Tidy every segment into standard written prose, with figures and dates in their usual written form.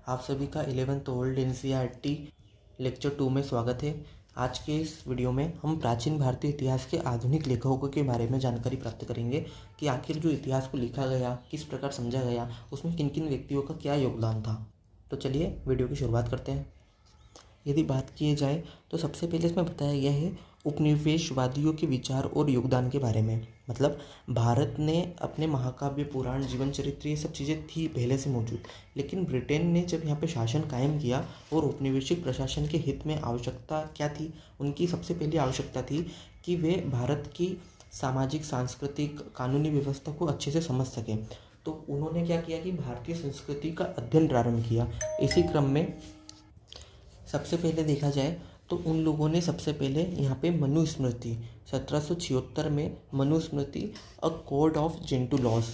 आप सभी का 11th ओल्ड एनसीईआरटी लेक्चर 2 में स्वागत है। आज के इस वीडियो में हम प्राचीन भारतीय इतिहास के आधुनिक लेखकों के बारे में जानकारी प्राप्त करेंगे कि आखिर जो इतिहास को लिखा गया, किस प्रकार समझा गया, उसमें किन किन व्यक्तियों का क्या योगदान था। तो चलिए वीडियो की शुरुआत करते हैं। यदि बात की जाए तो सबसे पहले इसमें बताया गया है उपनिवेशवादियों के विचार और योगदान के बारे में। मतलब भारत ने अपने महाकाव्य, पुराण, जीवन चरित्र, ये सब चीज़ें थी पहले से मौजूद, लेकिन ब्रिटेन ने जब यहाँ पे शासन कायम किया और औपनिवेशिक प्रशासन के हित में आवश्यकता क्या थी, उनकी सबसे पहली आवश्यकता थी कि वे भारत की सामाजिक, सांस्कृतिक, कानूनी व्यवस्था को अच्छे से समझ सकें। तो उन्होंने क्या किया कि भारतीय संस्कृति का अध्ययन प्रारंभ किया। इसी क्रम में सबसे पहले देखा जाए तो उन लोगों ने सबसे पहले यहाँ पे मनुस्मृति 1776 में Manusmriti a code of gentoo laws,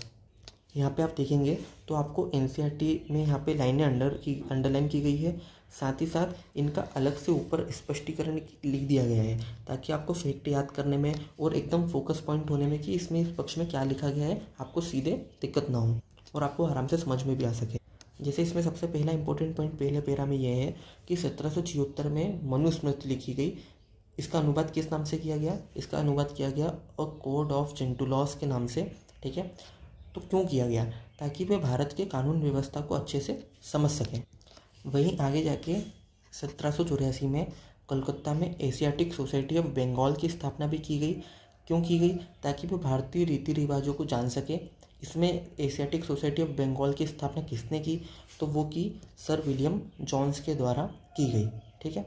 यहाँ पे आप देखेंगे तो आपको एनसीईआरटी में यहाँ पे लाइनें अंडरलाइन की गई है। साथ ही साथ इनका अलग से ऊपर स्पष्टीकरण लिख दिया गया है ताकि आपको फैक्ट याद करने में और एकदम फोकस पॉइंट होने में कि इसमें इस पक्ष में क्या लिखा गया है आपको सीधे दिक्कत ना हो और आपको आराम से समझ में भी आ सके। जैसे इसमें सबसे पहला इंपॉर्टेंट पॉइंट पहले पैरा में यह है कि 1776 में मनुस्मृति लिखी गई। इसका अनुवाद किस नाम से किया गया? इसका अनुवाद किया गया a code of gentoo laws के नाम से। ठीक है, तो क्यों किया गया? ताकि वे भारत के कानून व्यवस्था को अच्छे से समझ सकें। वहीं आगे जाके 1784 में कलकत्ता में एशियाटिक सोसाइटी ऑफ बंगाल की स्थापना भी की गई। क्यों की गई? ताकि वे भारतीय रीति रिवाजों को जान सके। इसमें एशियाटिक सोसाइटी ऑफ बंगाल की स्थापना किसने की? तो वो की सर विलियम जोन्स के द्वारा की गई। ठीक है,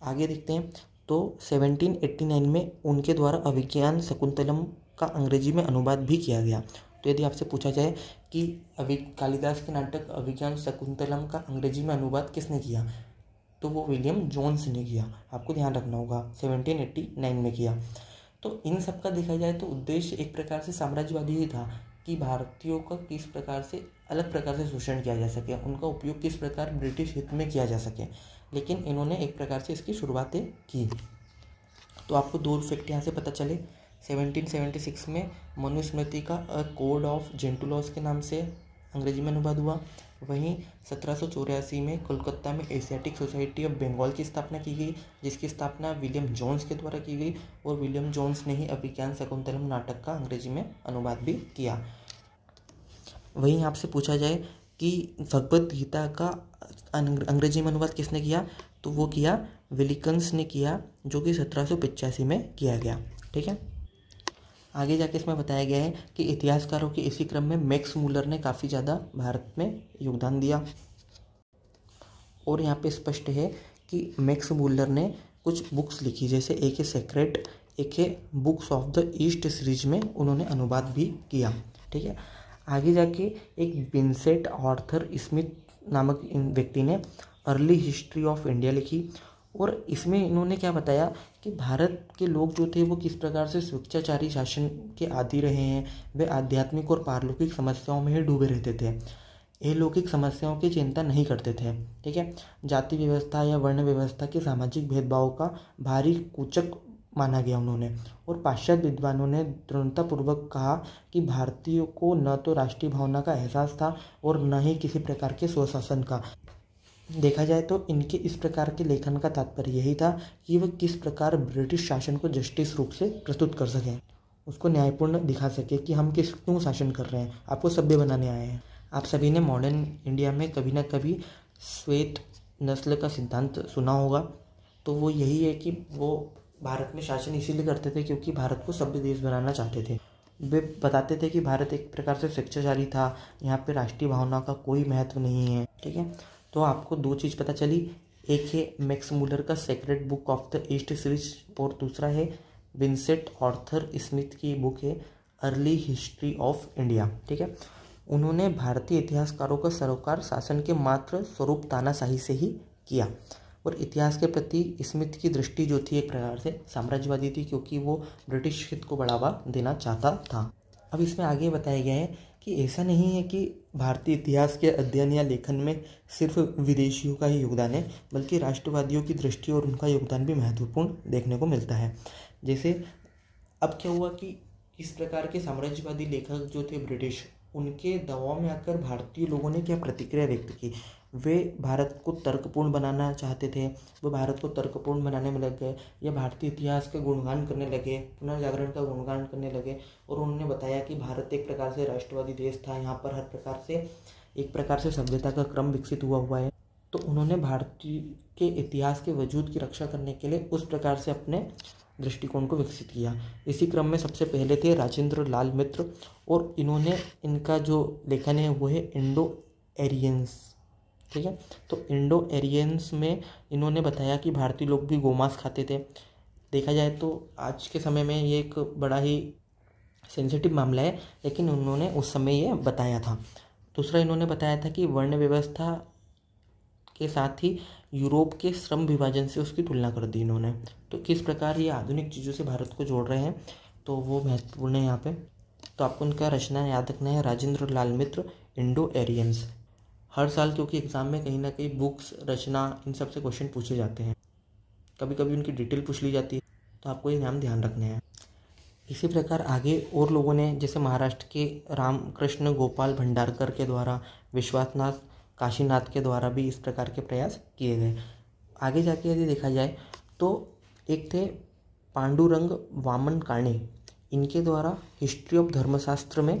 आगे देखते हैं। तो 1789 में उनके द्वारा अभिज्ञान शकुंतलम का अंग्रेजी में अनुवाद भी किया गया। तो यदि आपसे पूछा जाए कि कालिदास के नाटक अभिज्ञान शकुंतलम का अंग्रेजी में अनुवाद किसने किया, तो वो विलियम जोन्स ने किया। आपको ध्यान रखना होगा, 1789 में किया। तो इन सब का देखा जाए तो उद्देश्य एक प्रकार से साम्राज्यवादी ही था कि भारतीयों का किस प्रकार से अलग प्रकार से शोषण किया जा सके, उनका उपयोग किस प्रकार ब्रिटिश हित में किया जा सके। लेकिन इन्होंने एक प्रकार से इसकी शुरुआतें की। तो आपको दो फैक्ट यहाँ से पता चले। 1776 में मनुस्मृति का a code of gentoo laws के नाम से अंग्रेजी में अनुवाद हुआ। वहीं 1784 में कोलकाता में एशियाटिक सोसाइटी ऑफ बंगाल की स्थापना की गई, जिसकी स्थापना विलियम जोन्स के द्वारा की गई और विलियम जोन्स ने ही अभिज्ञान शकुंतलम नाटक का अंग्रेजी में अनुवाद भी किया। वहीं आपसे पूछा जाए कि भगवद गीता का अंग्रेजी में अनुवाद किसने किया, तो वो किया विलिकन्स ने किया, जो कि 1785 में किया गया। ठीक है, आगे जाके इसमें बताया गया है कि इतिहासकारों के इसी क्रम में मैक्स मूलर ने काफ़ी ज़्यादा भारत में योगदान दिया। और यहाँ पे स्पष्ट है कि मैक्स मूलर ने कुछ बुक्स लिखी, जैसे एक है सेक्रेट, एक है books of the east series में उन्होंने अनुवाद भी किया। ठीक है, आगे जाके एक विंसेंट आर्थर स्मिथ नामक इन व्यक्ति ने अर्ली हिस्ट्री ऑफ इंडिया लिखी और इसमें इन्होंने क्या बताया कि भारत के लोग जो थे वो किस प्रकार से स्वेच्छाचारी शासन के आदी रहे हैं। वे आध्यात्मिक और पारलौकिक समस्याओं में ही डूबे रहते थे, अलौकिक समस्याओं की चिंता नहीं करते थे। ठीक है, जाति व्यवस्था या वर्ण व्यवस्था के सामाजिक भेदभाव का भारी कुचक माना गया उन्होंने। और पाश्चात्य विद्वानों ने दृढ़तापूर्वक कहा कि भारतीयों को न तो राष्ट्रीय भावना का एहसास था और न ही किसी प्रकार के स्वशासन का। देखा जाए तो इनके इस प्रकार के लेखन का तात्पर्य यही था कि वह किस प्रकार ब्रिटिश शासन को जस्टिस रूप से प्रस्तुत कर सकें, उसको न्यायपूर्ण दिखा सके कि हम क्यों शासन कर रहे हैं, आपको सभ्य बनाने आए हैं। आप सभी ने मॉडर्न इंडिया में कभी ना कभी श्वेत नस्ल का सिद्धांत सुना होगा। तो वो यही है कि वो भारत में शासन इसीलिए करते थे क्योंकि भारत को सभ्य देश बनाना चाहते थे। वे बताते थे कि भारत एक प्रकार से स्वेच्छाचारी था, यहाँ पे राष्ट्रीय भावना का कोई महत्व नहीं है। ठीक है, तो आपको दो चीज़ पता चली, एक है मैक्स मूलर का sacred book of the east series और दूसरा है विंसेंट आर्थर स्मिथ की बुक है अर्ली हिस्ट्री ऑफ इंडिया। ठीक है, उन्होंने भारतीय इतिहासकारों का सरोकार शासन के मात्र स्वरूप तानाशाही से ही किया और इतिहास के प्रति स्मिथ की दृष्टि जो थी एक प्रकार से साम्राज्यवादी थी, क्योंकि वो ब्रिटिश हित को बढ़ावा देना चाहता था। अब इसमें आगे बताया गया है कि ऐसा नहीं है कि भारतीय इतिहास के अध्ययन या लेखन में सिर्फ विदेशियों का ही योगदान है, बल्कि राष्ट्रवादियों की दृष्टि और उनका योगदान भी महत्वपूर्ण देखने को मिलता है। जैसे अब क्या हुआ कि इस प्रकार के साम्राज्यवादी लेखक जो थे ब्रिटिश, उनके दबाव में आकर भारतीय लोगों ने क्या प्रतिक्रिया व्यक्त की। वे भारत को तर्कपूर्ण बनाना चाहते थे, वो भारत को तर्कपूर्ण बनाने में लग गए, या भारतीय इतिहास का गुणगान करने लगे, पुनर्जागरण का गुणगान करने लगे। और उन्होंने बताया कि भारत एक प्रकार से राष्ट्रवादी देश था, यहाँ पर हर प्रकार से एक प्रकार से सभ्यता का क्रम विकसित हुआ है। तो उन्होंने भारतीय के इतिहास के वजूद की रक्षा करने के लिए उस प्रकार से अपने दृष्टिकोण को विकसित किया। इसी क्रम में सबसे पहले थे राजेंद्र लाल मित्र, और इन्होंने इनका जो लेखन है वो है इंडो एरियंस। ठीक है, तो इंडो एरियंस में इन्होंने बताया कि भारतीय लोग भी गोमांस खाते थे। देखा जाए तो आज के समय में ये एक बड़ा ही सेंसिटिव मामला है, लेकिन उन्होंने उस समय ये बताया था। दूसरा इन्होंने बताया था कि वर्ण व्यवस्था के साथ ही यूरोप के श्रम विभाजन से उसकी तुलना कर दी इन्होंने। तो किस प्रकार ये आधुनिक चीज़ों से भारत को जोड़ रहे हैं, तो वो महत्वपूर्ण है यहाँ पे। तो आपको उनका रचना याद रखना है, राजेंद्र लाल मित्र, इंडो एरियंस। हर साल क्योंकि एग्जाम में कहीं ना कहीं बुक्स, रचना, इन सब से क्वेश्चन पूछे जाते हैं, कभी कभी उनकी डिटेल पूछ ली जाती है, तो आपको ये नाम ध्यान रखने हैं। इसी प्रकार आगे और लोगों ने, जैसे महाराष्ट्र के रामकृष्ण गोपाल भंडारकर के द्वारा, विश्वनाथ काशीनाथ के द्वारा भी इस प्रकार के प्रयास किए गए। आगे जाके यदि देखा जाए तो एक थे पांडुरंग वामन काणे, इनके द्वारा हिस्ट्री ऑफ धर्मशास्त्र में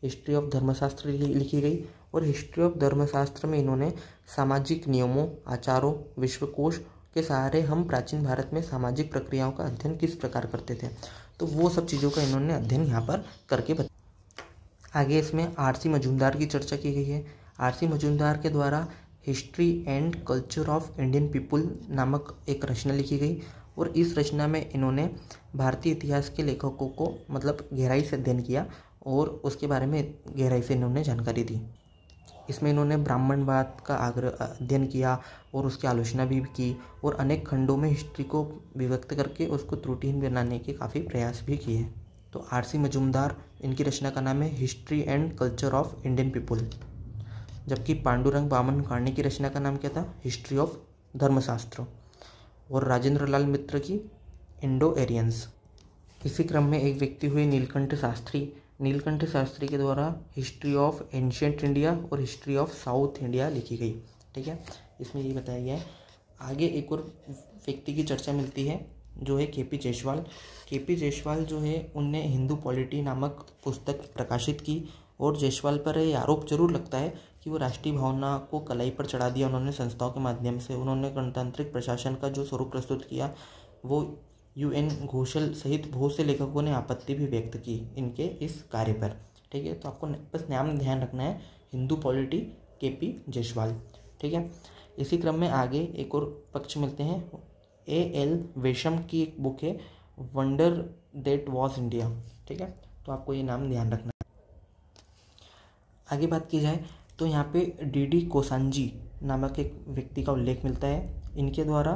हिस्ट्री ऑफ धर्मशास्त्र लिखी गई। और हिस्ट्री ऑफ धर्मशास्त्र में इन्होंने सामाजिक नियमों, आचारों, विश्वकोश के सहारे हम प्राचीन भारत में सामाजिक प्रक्रियाओं का अध्ययन किस प्रकार करते थे, तो वो सब चीज़ों का इन्होंने अध्ययन यहाँ पर करके बताया। आगे इसमें आरसी मजूमदार की चर्चा की गई है। आरसी मजूमदार के द्वारा history and culture of Indian people नामक एक रचना लिखी गई, और इस रचना में इन्होंने भारतीय इतिहास के लेखकों को मतलब गहराई से अध्ययन किया और उसके बारे में गहराई से इन्होंने जानकारी दी। इसमें इन्होंने ब्राह्मणवाद का अध्ययन किया और उसकी आलोचना भी की, और अनेक खंडों में हिस्ट्री को विभक्त करके उसको त्रुटिहीन बनाने के काफ़ी प्रयास भी किए। तो आरसी मजूमदार, इनकी रचना का नाम है history and culture of Indian people, जबकि पांडुरंग वामन काणे की रचना का नाम क्या था, हिस्ट्री ऑफ धर्मशास्त्र, और राजेंद्र लाल मित्र की इंडो एरियंस। इसी क्रम में एक व्यक्ति हुए नीलकंठ शास्त्री। नीलकंठ शास्त्री के द्वारा हिस्ट्री ऑफ एंशिएंट इंडिया और हिस्ट्री ऑफ साउथ इंडिया लिखी गई। ठीक है, इसमें ये बताया गया है। आगे एक और व्यक्ति की चर्चा मिलती है जो है केपी जायसवाल। केपी जायसवाल जो है उनने हिंदू पॉलिटी नामक पुस्तक प्रकाशित की, और जायसवाल पर ये आरोप जरूर लगता है कि वो राष्ट्रीय भावना को कलाई पर चढ़ा दिया उन्होंने संस्थाओं के माध्यम से। उन्होंने गणतांत्रिक प्रशासन का जो स्वरूप प्रस्तुत किया वो UN घोषल सहित बहुत से लेखकों ने आपत्ति भी व्यक्त की इनके इस कार्य पर। ठीक है, तो आपको बस नाम ध्यान रखना है, हिंदू पॉलिटी, केपी जायसवाल। ठीक है, इसी क्रम में आगे एक और पक्ष मिलते हैं, AL वेशम की एक बुक है वंडर दैट वाज इंडिया। ठीक है, तो आपको ये नाम ध्यान रखना है। आगे बात की जाए तो यहाँ पे DD कोसांजी नामक एक व्यक्ति का उल्लेख मिलता है। इनके द्वारा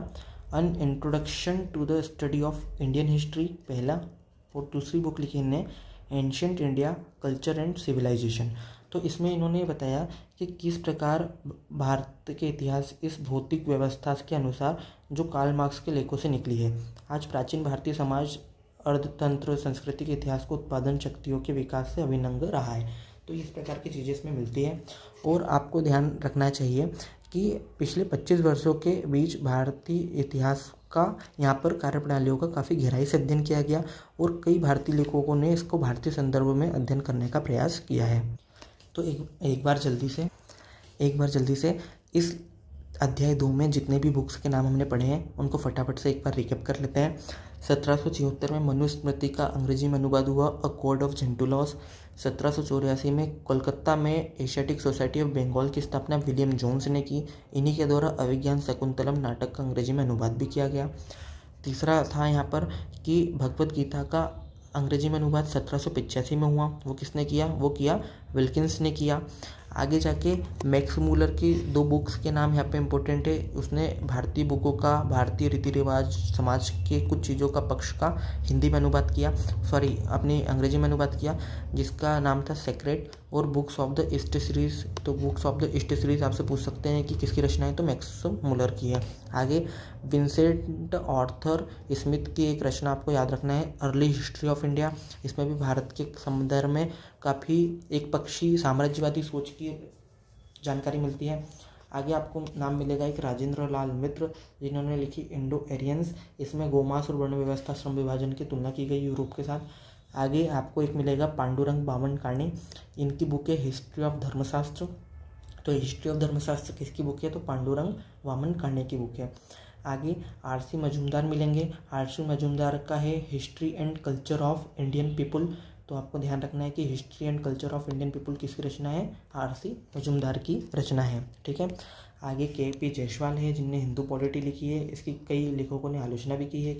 an introduction to the study of Indian history पहला, और दूसरी बुक लिखी इन्हें ancient India culture and civilisation. तो इसमें इन्होंने बताया कि किस प्रकार भारत के इतिहास इस भौतिक व्यवस्था के अनुसार जो कार्ल मार्क्स के लेखों से निकली है। आज प्राचीन भारतीय समाज अर्थतंत्र संस्कृति के इतिहास को उत्पादन शक्तियों के विकास से अभिन्न रहा है। तो इस प्रकार की चीज़ें इसमें मिलती हैं। और आपको ध्यान रखना चाहिए कि पिछले 25 वर्षों के बीच भारतीय इतिहास का यहाँ पर कार्यप्रणालियों का काफ़ी गहराई से अध्ययन किया गया, और कई भारतीय लेखकों ने इसको भारतीय संदर्भ में अध्ययन करने का प्रयास किया है। तो एक बार जल्दी से इस अध्याय 2 में जितने भी बुक्स के नाम हमने पढ़े हैं उनको फटाफट से एक बार रिकैप कर लेते हैं। 1776 में मनुस्मृति का अंग्रेजी में अनुवाद हुआ, a code of gentoo laws. 1784 में कोलकाता में एशियाटिक सोसाइटी ऑफ बंगाल की स्थापना विलियम जोन्स ने की। इन्हीं के द्वारा अभिज्ञान शकुंतलम नाटक का अंग्रेजी में अनुवाद भी किया गया। तीसरा था यहाँ पर कि भगवद गीता का अंग्रेजी में अनुवाद 1785 में हुआ। वो किसने किया? वो किया विल्किंस ने किया। आगे जाके मैक्स मूलर की 2 बुक्स के नाम यहाँ पे इम्पोर्टेंट है। उसने भारतीय बुकों का, भारतीय रीति रिवाज, समाज के कुछ चीज़ों का पक्ष का हिंदी में अनुवाद किया, अपनी अंग्रेजी में अनुवाद किया, जिसका नाम था सेक्रेट। और books of the east series, तो books of the east series आपसे पूछ सकते हैं कि किसकी रचना है, तो मैक्स मूलर की है। आगे विंसेंट आर्थर स्मिथ की एक रचना आपको याद रखना है, अर्ली हिस्ट्री ऑफ इंडिया। इसमें भी भारत के संदर्भ में काफ़ी एक पक्षी साम्राज्यवादी सोच की जानकारी मिलती है। आगे आपको नाम मिलेगा एक राजेंद्र लाल मित्र, जिन्होंने लिखी इंडो एरियंस। इसमें गोमांस और वर्ण व्यवस्था श्रम विभाजन की तुलना की गई यूरोप के साथ। आगे आपको एक मिलेगा पांडुरंग बामन काणे, इनकी बुक है हिस्ट्री ऑफ धर्मशास्त्र। तो हिस्ट्री ऑफ धर्मशास्त्र किसकी बुक है? तो पांडुरंग वामन काणे की बुक है। आगे आर.सी. मजूमदार मिलेंगे। आर.सी. मजूमदार का है history and culture of Indian people. तो आपको ध्यान रखना है कि history and culture of Indian people किसकी रचना है? आर.सी. मजूमदार की रचना है। ठीक है। आगे के.पी. जायसवाल है, जिनने हिंदू पॉलिटी लिखी है। इसकी कई लेखकों ने आलोचना भी की है।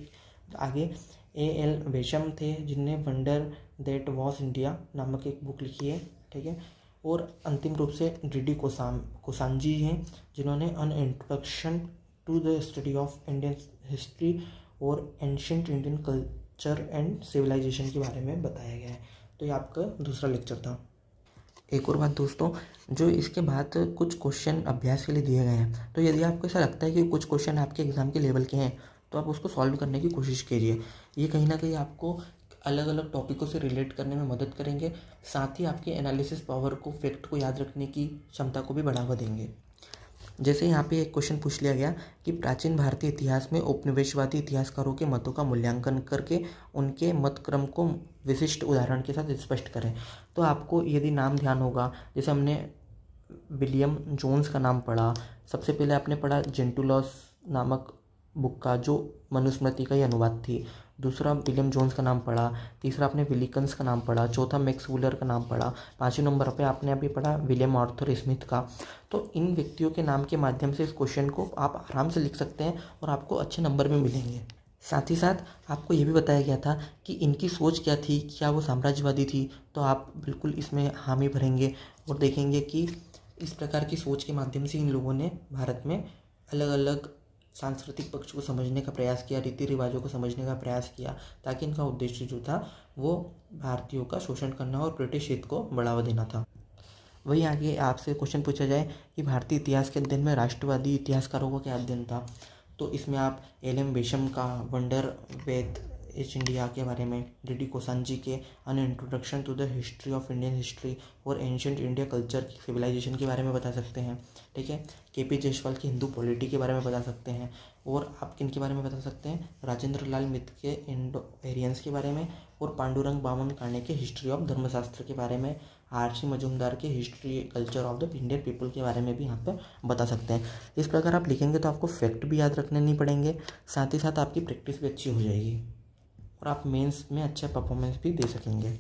आगे ए.एल. वेशम थे, जिनने वंडर दैट वॉज इंडिया नामक एक बुक लिखी है। ठीक है। और अंतिम रूप से डी.डी. कोसांजी हैं, जिन्होंने an introduction to the study of Indian history और ancient Indian culture and civilisation के बारे में बताया गया है। तो ये आपका दूसरा लेक्चर था। एक और बात दोस्तों, जो इसके बाद कुछ क्वेश्चन अभ्यास के लिए दिए गए हैं, तो यदि आपको ऐसा लगता है कि कुछ क्वेश्चन आपके एग्जाम के लेवल के हैं, तो आप उसको सॉल्व करने की कोशिश कीजिए। ये कहीं ना कहीं आपको अलग अलग टॉपिकों से रिलेट करने में मदद करेंगे, साथ ही आपके एनालिसिस पावर को, फैक्ट को याद रखने की क्षमता को भी बढ़ावा देंगे। जैसे यहाँ पे एक क्वेश्चन पूछ लिया गया कि प्राचीन भारतीय इतिहास में उपनिवेशवादी इतिहासकारों के मतों का मूल्यांकन करके उनके मत क्रम को विशिष्ट उदाहरण के साथ स्पष्ट करें। तो आपको यदि नाम ध्यान होगा, जैसे हमने विलियम जोन्स का नाम पढ़ा, सबसे पहले आपने पढ़ा जेंटुलॉस नामक बुक का, जो मनुस्मृति का ही अनुवाद थी। दूसरा विलियम जोन्स का नाम पढ़ा। तीसरा आपने विलिकन्स का नाम पढ़ा। चौथा मैक्स वूलर का नाम पढ़ा। 5वें नंबर पे आपने अभी पढ़ा विलियम आर्थर स्मिथ का। तो इन व्यक्तियों के नाम के माध्यम से इस क्वेश्चन को आप आराम से लिख सकते हैं और आपको अच्छे नंबर भी मिलेंगे। साथ ही साथ आपको ये भी बताया गया था कि इनकी सोच क्या थी, क्या वो साम्राज्यवादी थी। तो आप बिल्कुल इसमें हामी भरेंगे और देखेंगे कि इस प्रकार की सोच के माध्यम से इन लोगों ने भारत में अलग अलग सांस्कृतिक पक्ष को समझने का प्रयास किया, रीति रिवाजों को समझने का प्रयास किया, ताकि इनका उद्देश्य जो था वो भारतीयों का शोषण करना और ब्रिटिश हित को बढ़ावा देना था। वहीं आगे आपसे क्वेश्चन पूछा जाए कि भारतीय इतिहास के अध्ययन में राष्ट्रवादी इतिहासकारों का क्या अध्ययन था, तो इसमें आप एल.एम. वेशम का वंडर वेथ ईस्ट इंडिया के बारे में, डी.डी. कोसांजी के an introduction to the history of Indian history और एंशिएंट इंडिया कल्चर सिविलाइजेशन के बारे में बता सकते हैं। ठीक है। के.पी. जायसवाल की हिंदू पॉलिटी के बारे में बता सकते हैं। और आप किन के बारे में बता सकते हैं? राजेंद्र लाल मित्र के इंडो एरियंस के बारे में, और पांडुरंग बामन काणे के हिस्ट्री ऑफ धर्मशास्त्र के बारे में, आर.सी. मजूमदार के history culture of the Indian people के बारे में भी यहाँ पर बता सकते हैं। इस प्रकार आप लिखेंगे तो आपको फैक्ट भी याद रखने नहीं पड़ेंगे, साथ ही साथ आपकी प्रैक्टिस भी अच्छी हो जाएगी और आप मेंस में अच्छा परफॉर्मेंस भी दे सकेंगे।